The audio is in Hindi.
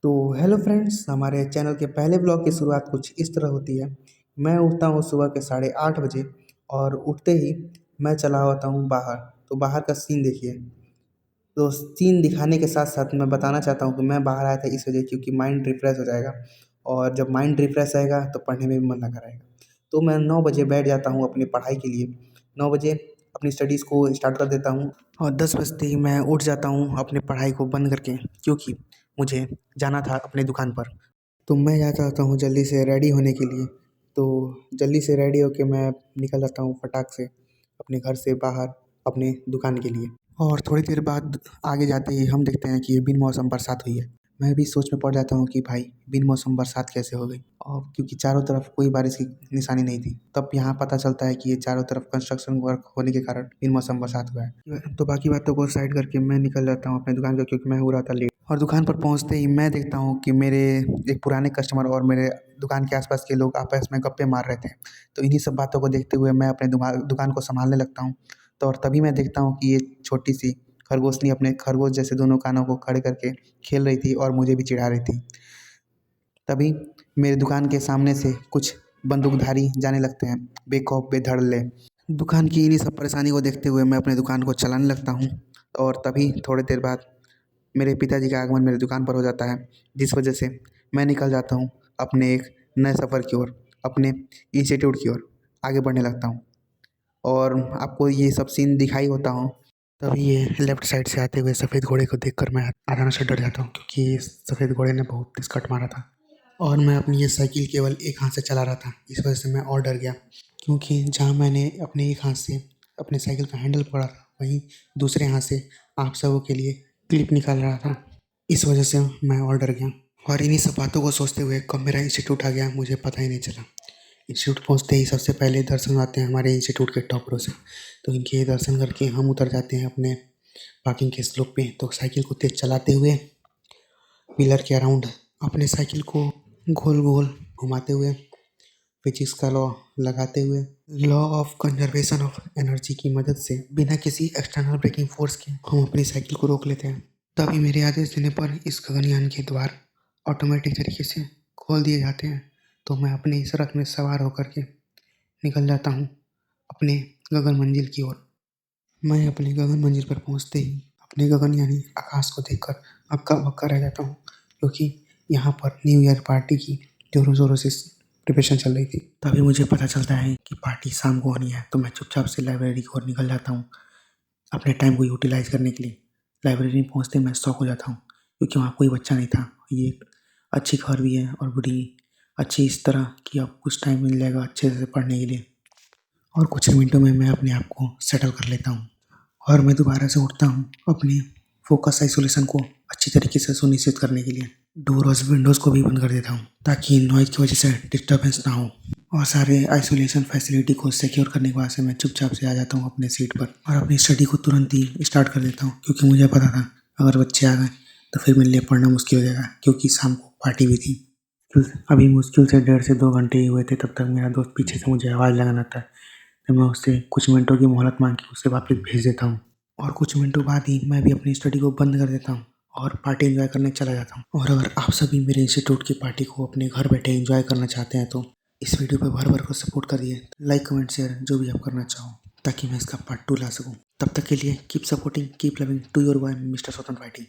तो हेलो फ्रेंड्स, हमारे चैनल के पहले ब्लॉग की शुरुआत कुछ इस तरह होती है। मैं उठता हूँ सुबह के 8:30 बजे और उठते ही मैं चला होता हूँ बाहर। तो बाहर का सीन देखिए। तो सीन दिखाने के साथ साथ मैं बताना चाहता हूँ कि मैं बाहर आया था इस वजह क्योंकि माइंड रिफ्रेश हो जाएगा। और जब माइंड रिफ्रेश रहेगा तो पढ़ने में भी मन लगा रहेगा। तो मैं 9 बजे बैठ जाता हूँ अपनी पढ़ाई के लिए। 9 बजे अपनी स्टडीज़ को स्टार्ट कर देता हूँ और 10 बजते ही मैं उठ जाता हूँ अपने पढ़ाई को बंद करके, क्योंकि मुझे जाना था अपने दुकान पर। तो मैं जाता हूँ जल्दी से रेडी होने के लिए। तो जल्दी से रेडी होके मैं निकल जाता हूँ फटाक से अपने घर से बाहर अपने दुकान के लिए। और थोड़ी देर बाद आगे जाते ही हम देखते हैं कि ये बिन मौसम बरसात हुई है। मैं भी सोच में पड़ जाता हूँ कि भाई बिन मौसम बरसात कैसे हो गई, और क्योंकि चारों तरफ कोई बारिश की निशानी नहीं थी। तब यहाँ पता चलता है कि ये चारों तरफ कंस्ट्रक्शन वर्क होने के कारण बिन मौसम बरसात हुआ है। तो बाकी बातों को साइड करके मैं निकल जाता हूँ अपने दुकान पर, क्योंकि मैं हो रहा था लेट। और दुकान पर पहुँचते ही मैं देखता हूँ कि मेरे एक पुराने कस्टमर और मेरे दुकान के आसपास के लोग आपस में गप्पे मार रहे थे। तो इन्हीं सब बातों को देखते हुए मैं अपने दुकान को संभालने लगता हूँ। तो और तभी मैं देखता हूँ कि ये छोटी सी खरगोशनी अपने खरगोश जैसे दोनों कानों को खड़े करके खेल रही थी और मुझे भी चिढ़ा रही थी। तभी मेरे दुकान के सामने से कुछ बंदूकधारी जाने लगते हैं, बेखौफ बेधड़ल्ले। दुकान की इन्हीं सब परेशानी को देखते हुए मैं अपने दुकान को चलाने लगता हूँ। और तभी थोड़ी देर बाद मेरे पिताजी का आगमन मेरे दुकान पर हो जाता है, जिस वजह से मैं निकल जाता हूँ अपने एक नए सफ़र की ओर, अपने इंस्टीट्यूट की ओर आगे बढ़ने लगता हूँ। और आपको ये सब सीन दिखाई होता हो, तभी ये लेफ्ट साइड से आते हुए सफ़ेद घोड़े को देखकर मैं आधा नशा डर जाता हूँ, क्योंकि इस सफ़ेद घोड़े ने बहुत तेज कट मारा था। और मैं अपनी ये साइकिल केवल एक हाथ से चला रहा था, इस वजह से मैं और डर गया। क्योंकि जहाँ मैंने अपने एक हाथ से अपने साइकिल का हैंडल पकड़ा था, वहीं दूसरे हाथ से आप सबों के लिए क्लिप निकाल रहा था। इस वजह से मैं और डर गया। और इन्हीं सब बातों को सोचते हुए कब मेरा इंस्टीट्यूट आ गया मुझे पता ही नहीं चला। इंस्टीट्यूट पहुँचते ही सबसे पहले दर्शन आते हैं हमारे इंस्टीट्यूट के टॉपरों से। तो इनके दर्शन करके हम उतर जाते हैं अपने पार्किंग के स्लोप पे। तो साइकिल को तेज चलाते हुए पिलर के अराउंड अपने साइकिल को गोल गोल घुमाते हुए, फिजिक्स का लॉ लगाते हुए, law of conservation of energy की मदद से बिना किसी एक्सटर्नल ब्रेकिंग फोर्स के हम अपनी साइकिल को रोक लेते हैं। तभी मेरे आदेश देने पर इस गगनयान के द्वार ऑटोमेटिक तरीके से खोल दिए जाते हैं। तो मैं अपने इस रथ में सवार होकर के निकल जाता हूँ अपने गगन मंजिल की ओर। मैं अपने गगन मंजिल पर पहुँचते ही अपने गगनयानी आकाश को देखकर हक्का बक्का रह जाता हूँ, क्योंकि यहाँ पर न्यू ईयर पार्टी की ज़ोरों ज़ोरों से प्रिपरेशन चल रही थी। तभी मुझे पता चलता है कि पार्टी शाम को होनी है। तो मैं चुपचाप से लाइब्रेरी की ओर निकल जाता हूँ अपने टाइम को यूटिलाइज करने के लिए। लाइब्रेरी में पहुँचते मैं शॉक हो जाता हूँ, क्योंकि वहाँ कोई बच्चा नहीं था। ये एक अच्छी खबर भी है और बुरी अच्छी इस तरह कि अब कुछ टाइम मिल जाएगा अच्छे से पढ़ने के लिए, और कुछ मिनटों में मैं अपने आप को सेटल कर लेता हूँ। और मैं दोबारा से उठता हूँ अपने फोकस आइसोलेशन को अच्छी तरीके से सुनिश्चित करने के लिए। डोर और विंडोज़ को भी बंद कर देता हूँ ताकि नॉइज़ की वजह से डिस्टर्बेंस ना हो। और सारे आइसोलेशन फैसिलिटी को सिक्योर करने के बाद से मैं चुपचाप से आ जाता हूँ अपने सीट पर और अपनी स्टडी को तुरंत ही स्टार्ट कर देता हूँ, क्योंकि मुझे पता था अगर बच्चे आ गए तो फिर मेरे लिए पढ़ना मुश्किल हो जाएगा, क्योंकि शाम को पार्टी भी थी। अभी मुश्किल से 1.5 से 2 घंटे ही हुए थे, तब तक मेरा दोस्त पीछे से मुझे आवाज़ लगाना था। तो मैं उससे कुछ मिनटों की मोहलत मांग के उसे वापस भेज देता हूँ। और कुछ मिनटों बाद ही मैं भी अपनी स्टडी को बंद कर देता हूँ और पार्टी एंजॉय करने चला जाता हूँ। और अगर आप सभी मेरे इंस्टीट्यूट की पार्टी को अपने घर बैठे एंजॉय करना चाहते हैं तो इस वीडियो पे भर भर कर सपोर्ट करिए, लाइक कमेंट शेयर जो भी आप करना चाहो, ताकि मैं इसका पार्ट 2 ला सकूँ। तब तक के लिए keep supporting, keep loving to your boy mister Swatantra party.